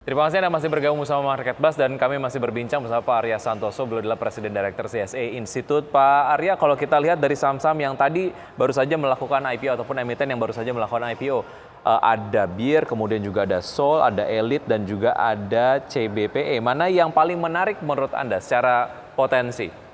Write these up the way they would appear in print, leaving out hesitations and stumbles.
Terima kasih Anda masih bergabung bersama Market Buzz dan kami masih berbincang bersama Pak Arya Santoso, beliau adalah Presiden Direktur CSA Institute. Pak Arya, kalau kita lihat dari saham-saham yang tadi baru saja melakukan IPO ataupun emiten yang baru saja melakukan IPO, ada BIR, kemudian juga ada Sol, ada Elite, dan juga ada CBPE. Mana yang paling menarik menurut Anda secara potensi?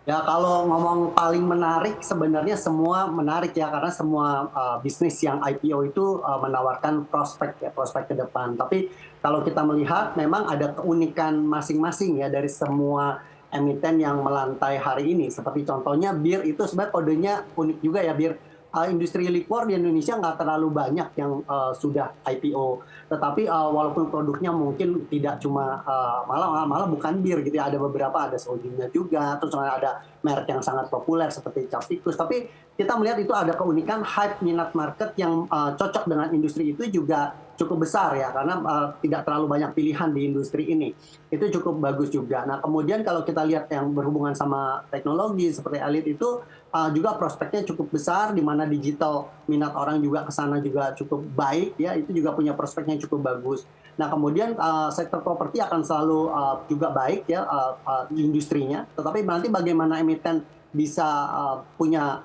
Ya, kalau ngomong paling menarik, sebenarnya semua menarik ya, karena semua bisnis yang IPO itu menawarkan prospek ke depan. Tapi kalau kita melihat, memang ada keunikan masing-masing ya dari semua emiten yang melantai hari ini. Seperti contohnya BIR itu sebenarnya kodenya unik juga ya, BIR. Industri liquor di Indonesia nggak terlalu banyak yang sudah IPO, tetapi walaupun produknya mungkin tidak cuma malah bukan bir gitu ya, ada beberapa, ada sojunya juga, terus ada merek yang sangat populer seperti Cap Tikus. Tapi kita melihat itu ada keunikan, hype minat market yang cocok dengan industri itu juga cukup besar ya, karena tidak terlalu banyak pilihan di industri ini. Itu cukup bagus juga. Nah, kemudian kalau kita lihat yang berhubungan sama teknologi seperti Elite itu juga prospeknya cukup besar, di mana digital minat orang juga ke sana juga cukup baik ya, itu juga punya prospeknya cukup bagus. Nah, kemudian sektor properti akan selalu juga baik ya, industrinya, tetapi nanti bagaimana emiten bisa punya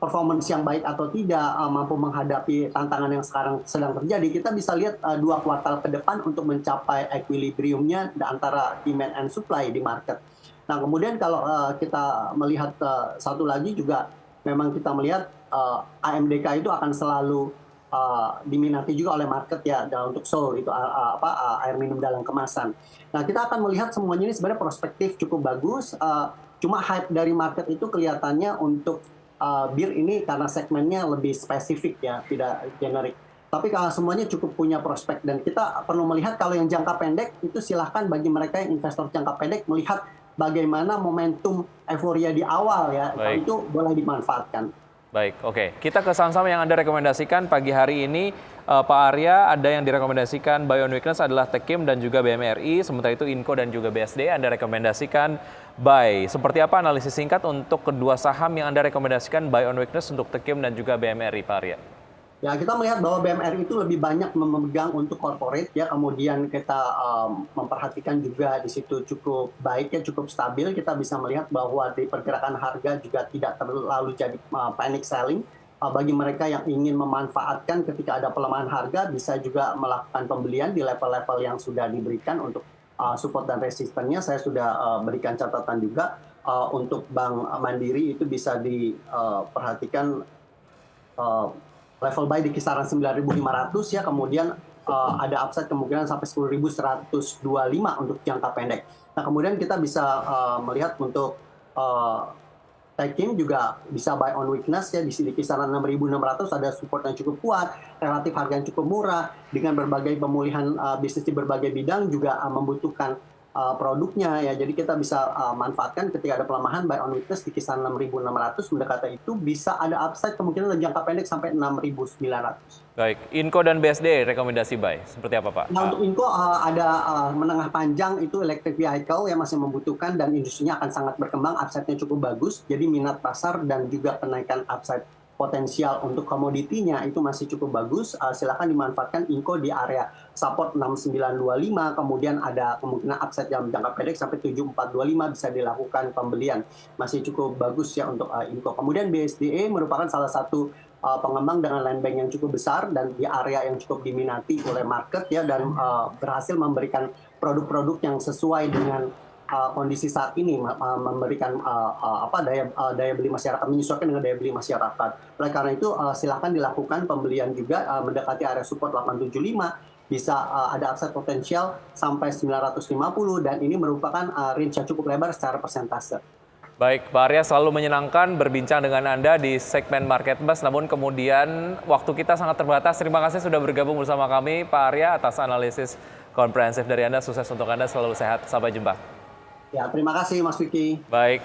performance yang baik atau tidak, mampu menghadapi tantangan yang sekarang sedang terjadi, kita bisa lihat 2 kuartal ke depan untuk mencapai equilibriumnya antara demand and supply di market. Nah, kemudian kalau kita melihat satu lagi juga, memang kita melihat AMDK itu akan selalu diminati juga oleh market ya, untuk Sol itu air minum dalam kemasan. Nah, kita akan melihat semuanya ini sebenarnya prospektif cukup bagus. Cuma hype dari market itu kelihatannya untuk bir ini karena segmennya lebih spesifik ya, tidak generik. Tapi kalau semuanya cukup punya prospek, dan kita perlu melihat kalau yang jangka pendek itu silahkan bagi mereka yang investor jangka pendek melihat bagaimana momentum euforia di awal ya, Baik. itu boleh dimanfaatkan. Baik, oke. Kita ke saham-saham yang Anda rekomendasikan pagi hari ini, Pak Arya. Ada yang direkomendasikan Buy on Weakness adalah Tekim dan juga BMRI, sementara itu Inco dan juga BSD Anda rekomendasikan buy. Seperti apa analisis singkat untuk kedua saham yang Anda rekomendasikan Buy on Weakness untuk Tekim dan juga BMRI, Pak Arya? Ya, kita melihat bahwa BMRI itu lebih banyak memegang untuk corporate ya, kemudian kita memperhatikan juga di situ cukup baik ya, cukup stabil. Kita bisa melihat bahwa di pergerakan harga juga tidak terlalu jadi panic selling. Bagi mereka yang ingin memanfaatkan ketika ada pelemahan harga, bisa juga melakukan pembelian di level-level yang sudah diberikan untuk support dan resistennya. Saya sudah berikan catatan juga untuk Bank Mandiri itu bisa diperhatikan level buy di kisaran 9.500 ya, kemudian ada upside kemungkinan sampai 10.125 untuk jangka pendek. Nah, kemudian kita bisa melihat untuk Tekim juga bisa buy on weakness ya, di kisaran 6.600 ada support yang cukup kuat, relatif harga yang cukup murah, dengan berbagai pemulihan bisnis di berbagai bidang juga membutuhkan produknya ya. Jadi kita bisa manfaatkan ketika ada pelemahan, buy on weakness di kisaran 6.600 mendekati itu, bisa ada upside kemungkinan jangka pendek sampai 6.900. Baik, Inco dan BSD rekomendasi buy. Seperti apa, Pak? Nah, untuk Inco ada menengah panjang itu electric vehicle yang masih membutuhkan, dan industrinya akan sangat berkembang, upside-nya cukup bagus. Jadi minat pasar dan juga kenaikan upside potensial untuk komoditinya itu masih cukup bagus. Silakan dimanfaatkan Inco di area support 6925, kemudian ada kemungkinan upside dalam jangka pendek sampai 7425, bisa dilakukan pembelian. Masih cukup bagus ya untuk Inco. Kemudian BSDE merupakan salah satu pengembang dengan land bank yang cukup besar dan di area yang cukup diminati oleh market ya, dan berhasil memberikan produk-produk yang sesuai dengan kondisi saat ini, memberikan daya beli masyarakat, menyesuaikan dengan daya beli masyarakat. Oleh karena itu silakan dilakukan pembelian juga mendekati area support 875, bisa ada upside potensial sampai 950, dan ini merupakan range yang cukup lebar secara persentase. Baik, Pak Arya, selalu menyenangkan berbincang dengan Anda di segmen Market Buzz, namun kemudian waktu kita sangat terbatas. Terima kasih sudah bergabung bersama kami, Pak Arya, atas analisis komprehensif dari Anda. Sukses untuk Anda, selalu sehat. Sampai jumpa. Ya, terima kasih Mas Vicky. Baik.